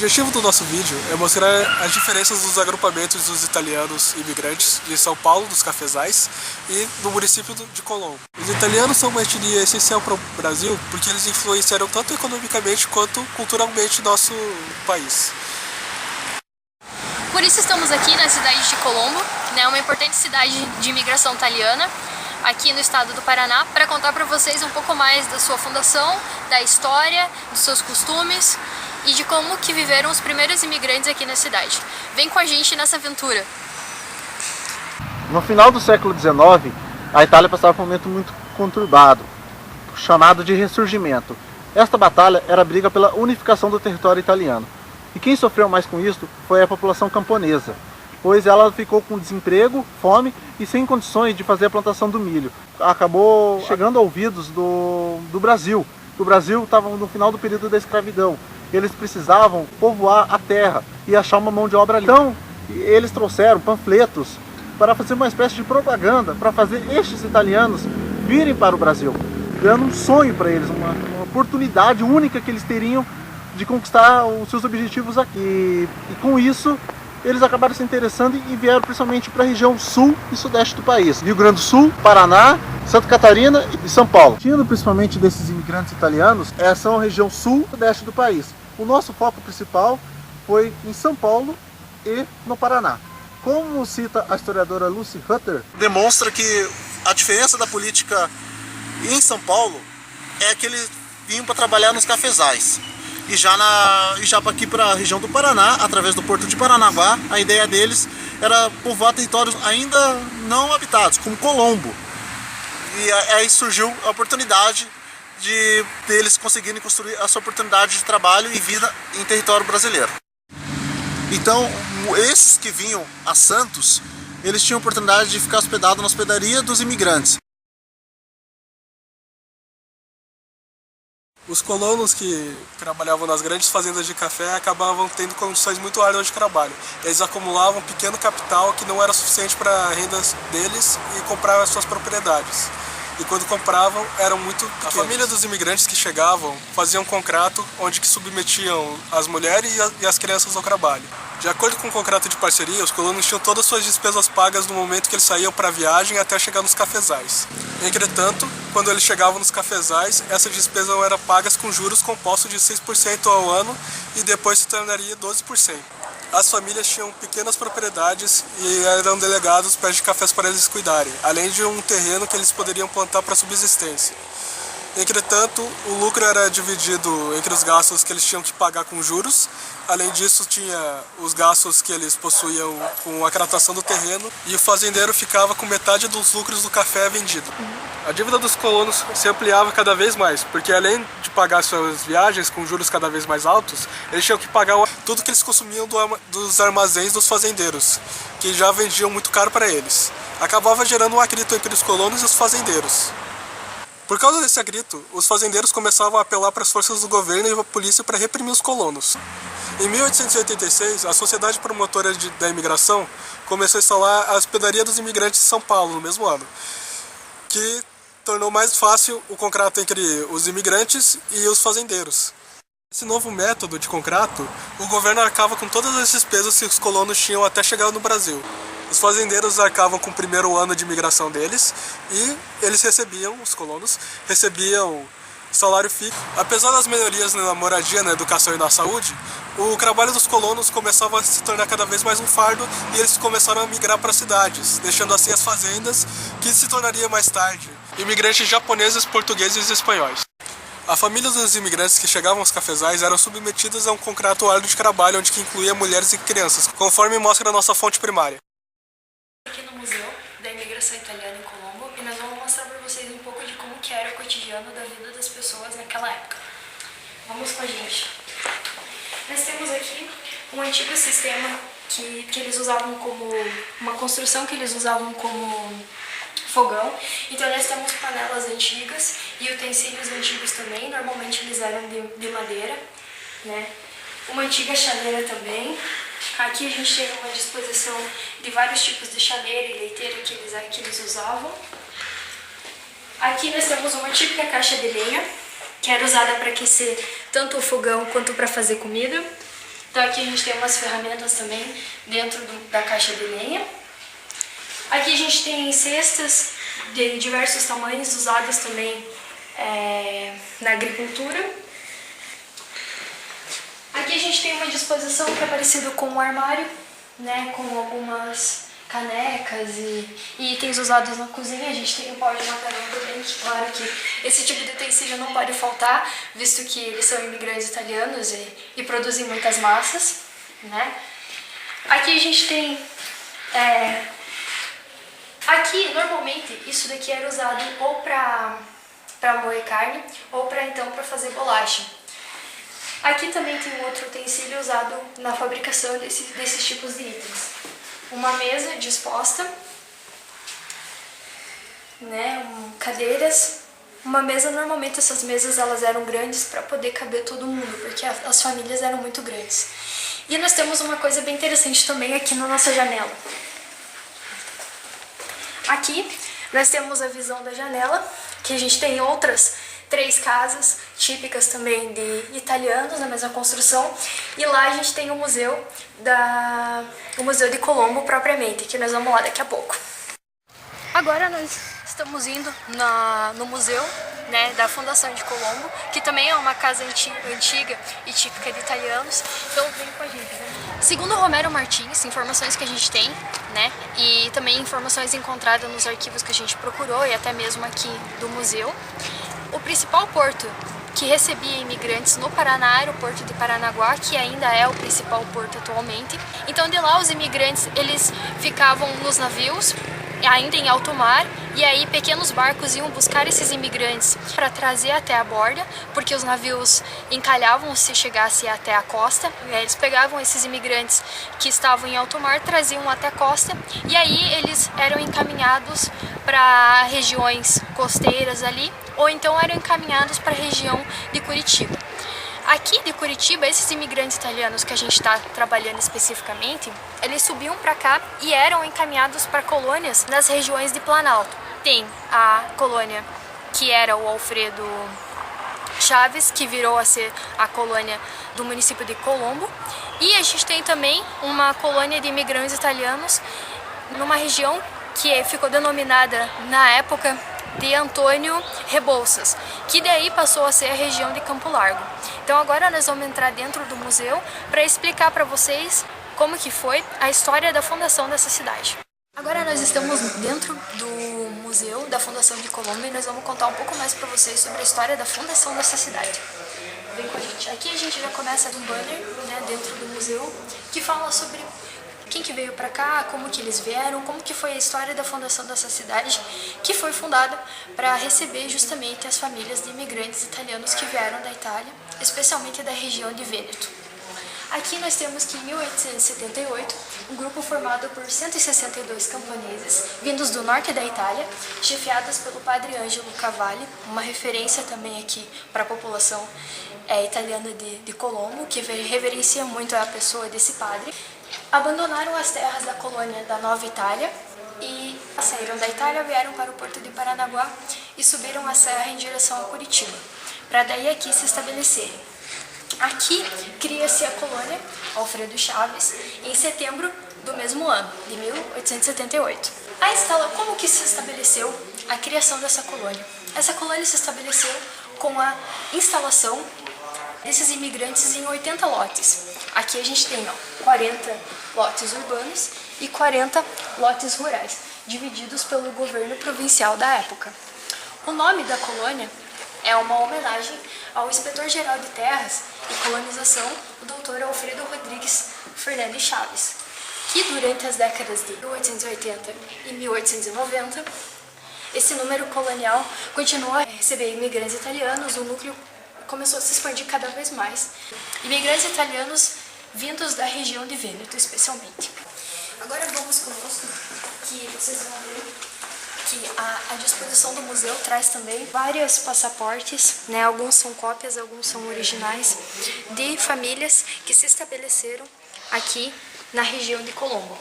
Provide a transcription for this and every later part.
objetivo do nosso vídeo é mostrar as diferenças dos agrupamentos dos italianos imigrantes de São Paulo, dos cafezais, e no município de Colombo. Os italianos são uma etnia essencial para o Brasil porque eles influenciaram tanto economicamente quanto culturalmente nosso país. Por isso estamos aqui na cidade de Colombo, né, uma importante cidade de imigração italiana, aqui no estado do Paraná, para contar para vocês um pouco mais da sua fundação, da história, dos seus costumes e de como que viveram os primeiros imigrantes aqui na cidade. Vem com a gente nessa aventura! No final do século XIX, a Itália passava por um momento muito conturbado, chamado de Ressurgimento. Esta batalha era a briga pela unificação do território italiano. E quem sofreu mais com isso foi a população camponesa, pois ela ficou com desemprego, fome e sem condições de fazer a plantação do milho. Acabou chegando a ouvidos do Brasil. O Brasil estava no final do período da escravidão. Eles precisavam povoar a terra e achar uma mão de obra ali. Então, eles trouxeram panfletos para fazer uma espécie de propaganda, para fazer estes italianos virem para o Brasil, dando um sonho para eles, uma oportunidade única que eles teriam de conquistar os seus objetivos aqui. E com isso, eles acabaram se interessando e vieram principalmente para a região sul e sudeste do país. Rio Grande do Sul, Paraná, Santa Catarina e São Paulo. Partindo principalmente desses imigrantes italianos, essa é a região sul e sudeste do país. O nosso foco principal foi em São Paulo e no Paraná. Como cita a historiadora Lucy Hutter, demonstra que a diferença da política em São Paulo é que eles vinham para trabalhar nos cafezais. E já aqui para a região do Paraná, através do porto de Paranaguá, a ideia deles era povoar territórios ainda não habitados, como Colombo. E aí surgiu a oportunidade deles conseguirem construir a sua oportunidade de trabalho e vida em território brasileiro. Então, esses que vinham a Santos, eles tinham a oportunidade de ficar hospedados na hospedaria dos imigrantes. Os colonos que trabalhavam nas grandes fazendas de café acabavam tendo condições muito árduas de trabalho. Eles acumulavam um pequeno capital que não era suficiente para a renda deles e compravam as suas propriedades. E quando compravam, eram muito pequenos. A família dos imigrantes que chegavam faziam um contrato onde que submetiam as mulheres e as crianças ao trabalho. De acordo com o contrato de parceria, os colonos tinham todas as suas despesas pagas no momento que eles saíam para a viagem até chegar nos cafezais. Entretanto, quando eles chegavam nos cafezais, essas despesas eram pagas com juros compostos de 6% ao ano e depois se tornaria 12%. As famílias tinham pequenas propriedades e eram delegados pés de cafés para eles cuidarem, além de um terreno que eles poderiam plantar para subsistência. Entretanto, o lucro era dividido entre os gastos que eles tinham que pagar com juros. Além disso, tinha os gastos que eles possuíam com a cratação do terreno e o fazendeiro ficava com metade dos lucros do café vendido. A dívida dos colonos se ampliava cada vez mais, porque além de pagar suas viagens com juros cada vez mais altos, eles tinham que pagar tudo que eles consumiam dos armazéns dos fazendeiros, que já vendiam muito caro para eles. Acabava gerando um atrito entre os colonos e os fazendeiros. Por causa desse atrito, os fazendeiros começavam a apelar para as forças do governo e a polícia para reprimir os colonos. Em 1886, a Sociedade Promotora da Imigração começou a instalar a Hospedaria dos Imigrantes de São Paulo, no mesmo ano, que tornou mais fácil o contrato entre os imigrantes e os fazendeiros. Esse novo método de contrato, o governo arcava com todas as despesas que os colonos tinham até chegar no Brasil. Os fazendeiros arcavam com o primeiro ano de imigração deles e eles recebiam, os colonos, recebiam salário fixo. Apesar das melhorias na moradia, na educação e na saúde, o trabalho dos colonos começava a se tornar cada vez mais um fardo e eles começaram a migrar para cidades, deixando assim as fazendas, que se tornaria mais tarde imigrantes japoneses, portugueses e espanhóis. A família dos imigrantes que chegavam aos cafezais eram submetidas a um contrato árduo de trabalho, onde que incluía mulheres e crianças, conforme mostra a nossa fonte primária. Aqui no Museu da Imigração Italiana em Colombo e nós vamos mostrar para vocês um pouco de como que era o cotidiano da vida das pessoas naquela época. Vamos com a gente. Nós temos aqui um antigo sistema que eles usavam como uma construção que eles usavam como fogão. Então nós temos panelas antigas e utensílios antigos também, normalmente eles eram de madeira, né? Uma antiga chaleira também. Aqui a gente tem uma disposição de vários tipos de chaleira e leiteira que eles usavam. Aqui nós temos uma típica caixa de lenha, que era usada para aquecer tanto o fogão quanto para fazer comida. Então aqui a gente tem umas ferramentas também dentro da caixa de lenha. Aqui a gente tem cestas de diversos tamanhos usadas também na agricultura. Aqui a gente tem uma disposição que é parecida com um armário, né, com algumas canecas e itens usados na cozinha. A gente tem o pau de macarrão também, que claro que esse tipo de utensílio não pode faltar, visto que eles são imigrantes italianos e produzem muitas massas, né. Aqui a gente tem... Aqui, normalmente, isso daqui era usado ou para moer carne ou para fazer bolacha. Aqui também tem um outro utensílio usado na fabricação desses tipos de itens. Uma mesa disposta, né, cadeiras. Uma mesa, normalmente essas mesas elas eram grandes para poder caber todo mundo, porque as famílias eram muito grandes. E nós temos uma coisa bem interessante também aqui na nossa janela. Aqui nós temos a visão da janela, que a gente tem outras 3 casas típicas também de italianos, na mesma construção. E lá a gente tem o museu de Colombo propriamente, que nós vamos lá daqui a pouco. Agora nós estamos indo no museu, né, da Fundação de Colombo, que também é uma casa antiga e típica de italianos. Então vem com a gente, né? Segundo Romero Martins, informações que a gente tem, né, e também informações encontradas nos arquivos que a gente procurou e até mesmo aqui do museu, o principal porto que recebia imigrantes no Paraná era o Porto de Paranaguá, que ainda é o principal porto atualmente. Então de lá os imigrantes eles ficavam nos navios, ainda em alto mar, e aí pequenos barcos iam buscar esses imigrantes para trazer até a borda, porque os navios encalhavam se chegasse até a costa. Eles pegavam esses imigrantes que estavam em alto mar, traziam até a costa, e aí eles eram encaminhados para regiões costeiras ali, ou então eram encaminhados para a região de Curitiba. Aqui de Curitiba, esses imigrantes italianos que a gente está trabalhando especificamente, eles subiam para cá e eram encaminhados para colônias nas regiões de Planalto. Tem a colônia que era o Alfredo Chaves, que virou a ser a colônia do município de Colombo. E a gente tem também uma colônia de imigrantes italianos numa região que ficou denominada na época de Antônio Rebouças, que daí passou a ser a região de Campo Largo. Então agora nós vamos entrar dentro do museu para explicar para vocês como que foi a história da fundação dessa cidade. Agora nós estamos dentro do museu da Fundação de Colombo e nós vamos contar um pouco mais para vocês sobre a história da fundação dessa cidade. Vem com a gente. Aqui a gente já começa com um banner, né, dentro do museu, que fala sobre quem que veio para cá, como que eles vieram, como que foi a história da fundação dessa cidade, que foi fundada para receber justamente as famílias de imigrantes italianos que vieram da Itália, especialmente da região de Vêneto. Aqui nós temos que em 1878, um grupo formado por 162 camponeses, vindos do norte da Itália, chefiados pelo padre Angelo Cavalli, uma referência também aqui para a população italiana de Colombo, que reverencia muito a pessoa desse padre, abandonaram as terras da colônia da Nova Itália e saíram da Itália, vieram para o Porto de Paranaguá e subiram a serra em direção a Curitiba, para daí aqui se estabelecerem. Aqui cria-se a colônia Alfredo Chaves em setembro do mesmo ano, de 1878. Como que se estabeleceu a criação dessa colônia? Essa colônia se estabeleceu com a instalação desses imigrantes em 80 lotes. Aqui a gente tem 40 lotes urbanos e 40 lotes rurais, divididos pelo governo provincial da época. O nome da colônia é uma homenagem ao inspetor-geral de terras e colonização, o Dr. Alfredo Rodrigues Fernandes Chaves, que durante as décadas de 1880 e 1890, esse número colonial continuou a receber imigrantes italianos, o núcleo começou a se expandir cada vez mais. Imigrantes italianos vindos da região de Vêneto, especialmente. Agora vamos conosco, que vocês vão ver que a disposição do museu traz também vários passaportes, né? Alguns são cópias, alguns são originais, de famílias que se estabeleceram aqui na região de Colombo.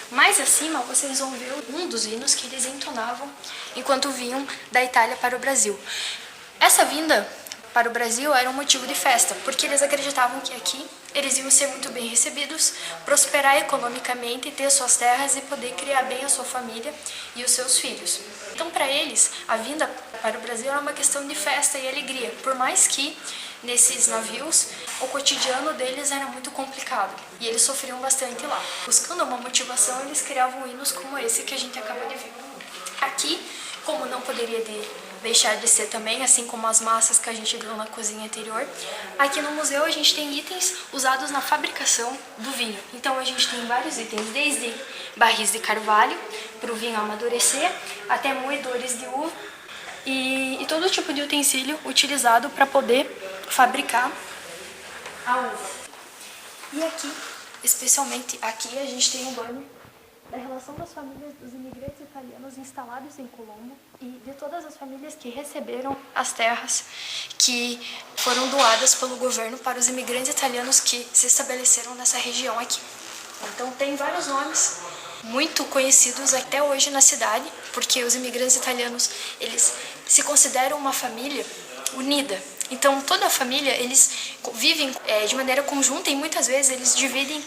Mais acima vocês vão ver um dos hinos que eles entonavam enquanto vinham da Itália para o Brasil. Essa vinda para o Brasil era um motivo de festa, porque eles acreditavam que aqui eles iam ser muito bem recebidos, prosperar economicamente, ter suas terras e poder criar bem a sua família e os seus filhos. Então, para eles, a vinda para o Brasil era uma questão de festa e alegria, por mais que nesses navios o cotidiano deles era muito complicado e eles sofriam bastante lá. Buscando uma motivação, eles criavam hinos como esse que a gente acabou de ver. Aqui, como não poderia deixar de ser também, assim como as massas que a gente viu na cozinha anterior, aqui no museu a gente tem itens usados na fabricação do vinho. Então a gente tem vários itens, desde barris de carvalho, para o vinho amadurecer, até moedores de uva e todo tipo de utensílio utilizado para poder fabricar a uva. E aqui, especialmente aqui, a gente tem um banner da relação das famílias dos imigrantes italianos instalados em Colombo e de todas as famílias que receberam as terras que foram doadas pelo governo para os imigrantes italianos que se estabeleceram nessa região aqui. Então tem vários nomes muito conhecidos até hoje na cidade, porque os imigrantes italianos, eles se consideram uma família unida. Então toda a família, eles vivem de maneira conjunta e muitas vezes eles dividem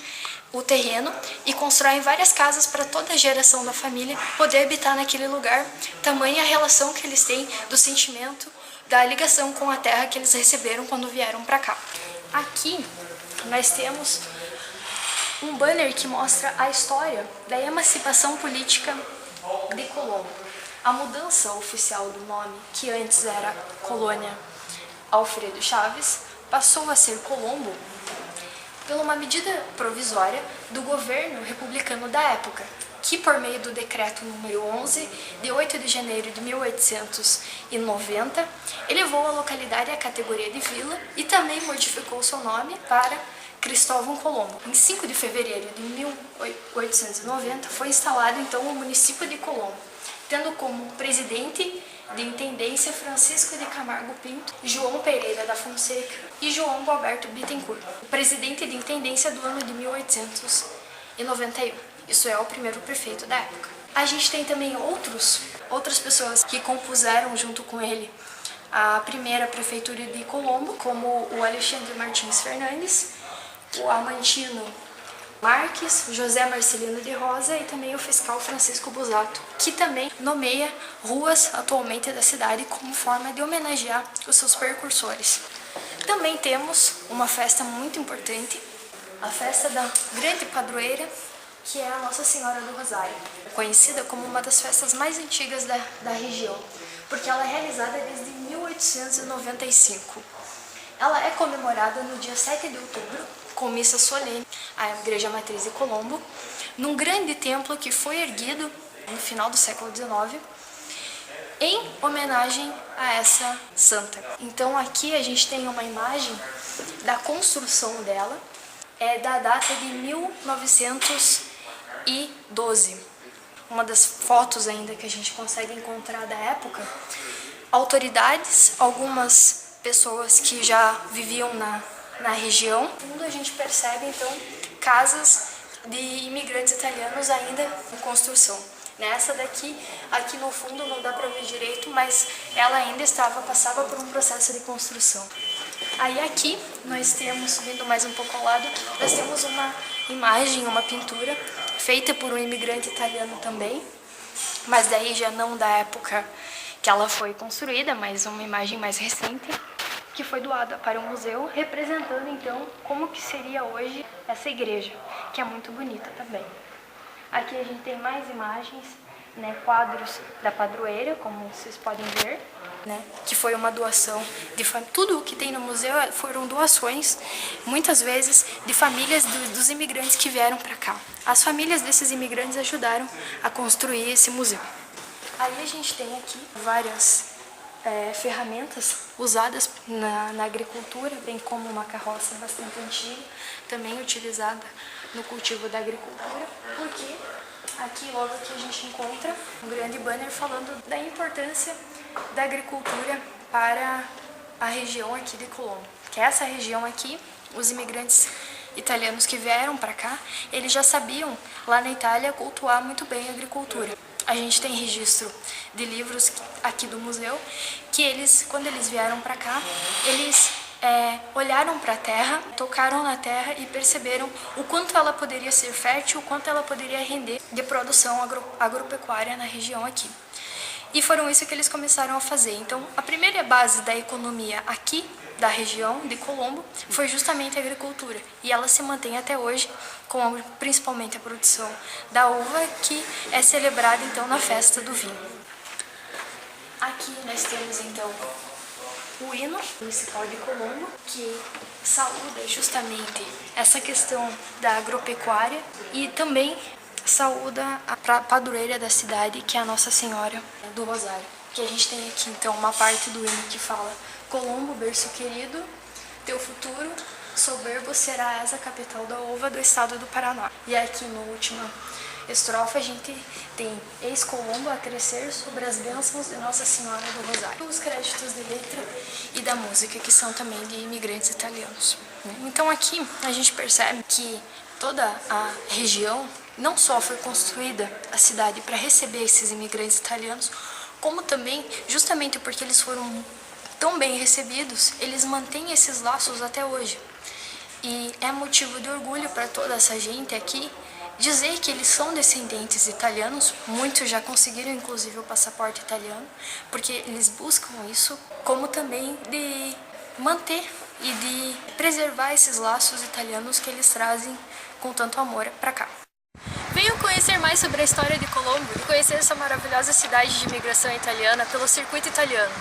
o terreno e constroem várias casas para toda a geração da família poder habitar naquele lugar, tamanha a relação que eles têm do sentimento, da ligação com a terra que eles receberam quando vieram para cá. Aqui nós temos um banner que mostra a história da emancipação política de Colombo. A mudança oficial do nome, que antes era Colônia Alfredo Chaves, passou a ser Colombo por uma medida provisória do governo republicano da época, que por meio do decreto número 11, de 8 de janeiro de 1890, elevou a localidade à categoria de vila e também modificou seu nome para Cristóvão Colombo. Em 5 de fevereiro de 1890 foi instalado então o município de Colombo, tendo como presidente de intendência Francisco de Camargo Pinto, João Pereira da Fonseca e João Gualberto Bittencourt, o presidente de intendência do ano de 1891. Isso é o primeiro prefeito da época. A gente tem também outras pessoas que compuseram junto com ele a primeira prefeitura de Colombo, como o Alexandre Martins Fernandes, o Amantino Marques, José Marcelino de Rosa e também o fiscal Francisco Busato, que também nomeia ruas atualmente da cidade como forma de homenagear os seus precursores. Também temos uma festa muito importante, a festa da Grande Padroeira, que é a Nossa Senhora do Rosário, conhecida como uma das festas mais antigas da região, porque ela é realizada desde 1895. Ela é comemorada no dia 7 de outubro, com missa solene, à Igreja Matriz de Colombo, num grande templo que foi erguido no final do século XIX, em homenagem a essa santa. Então aqui a gente tem uma imagem da construção dela, é da data de 1912. Uma das fotos ainda que a gente consegue encontrar da época, autoridades, algumas pessoas que já viviam na região. No fundo a gente percebe então casas de imigrantes italianos ainda em construção. Nessa daqui, aqui no fundo não dá para ver direito, mas ela ainda passava por um processo de construção. Aí aqui nós temos, subindo mais um pouco ao lado, nós temos uma imagem, uma pintura feita por um imigrante italiano também, mas daí já não da época que ela foi construída, mas uma imagem mais recente, que foi doada para o museu, representando então como que seria hoje essa igreja, que é muito bonita também. Aqui a gente tem mais imagens, né, quadros da padroeira, como vocês podem ver, né, que foi uma doação de tudo o que tem no museu foram doações, muitas vezes de famílias dos imigrantes que vieram para cá. As famílias desses imigrantes ajudaram a construir esse museu. Aí a gente tem aqui várias ferramentas usadas na agricultura, bem como uma carroça bastante antiga, também utilizada no cultivo da agricultura, porque aqui logo aqui a gente encontra um grande banner falando da importância da agricultura para a região aqui de Colombo. Que essa região aqui, os imigrantes italianos que vieram para cá, eles já sabiam lá na Itália cultuar muito bem a agricultura. a gente tem registro de livros aqui do museu que eles, quando eles vieram para cá, eles olharam para a terra, tocaram na terra e perceberam o quanto ela poderia ser fértil, o quanto ela poderia render de produção agropecuária na região aqui. E foram isso que eles começaram a fazer. Então, a primeira base da economia aqui da região de Colombo foi justamente a agricultura. E ela se mantém até hoje, com principalmente a produção da uva, que é celebrada então na festa do vinho. Aqui nós temos então o hino municipal de Colombo, que saúda justamente essa questão da agropecuária e também saúda a padroeira da cidade, que é a Nossa Senhora do Rosário. Que a gente tem aqui então uma parte do hino que fala: Colombo, berço querido, teu futuro soberbo será essa capital da uva do estado do Paraná. E aqui na última estrofe a gente tem: eis Colombo a crescer sobre as bênçãos de Nossa Senhora do Rosário. Os créditos de letra e da música, que são também de imigrantes italianos. Então aqui a gente percebe que toda a região não só foi construída a cidade para receber esses imigrantes italianos, como também, justamente porque eles foram tão bem recebidos, eles mantêm esses laços até hoje. E é motivo de orgulho para toda essa gente aqui dizer que eles são descendentes italianos. Muitos já conseguiram inclusive o passaporte italiano, porque eles buscam isso, como também de manter e de preservar esses laços italianos que eles trazem com tanto amor para cá. Venham conhecer mais sobre a história de Colombo e conhecer essa maravilhosa cidade de imigração italiana pelo Circuito Italiano.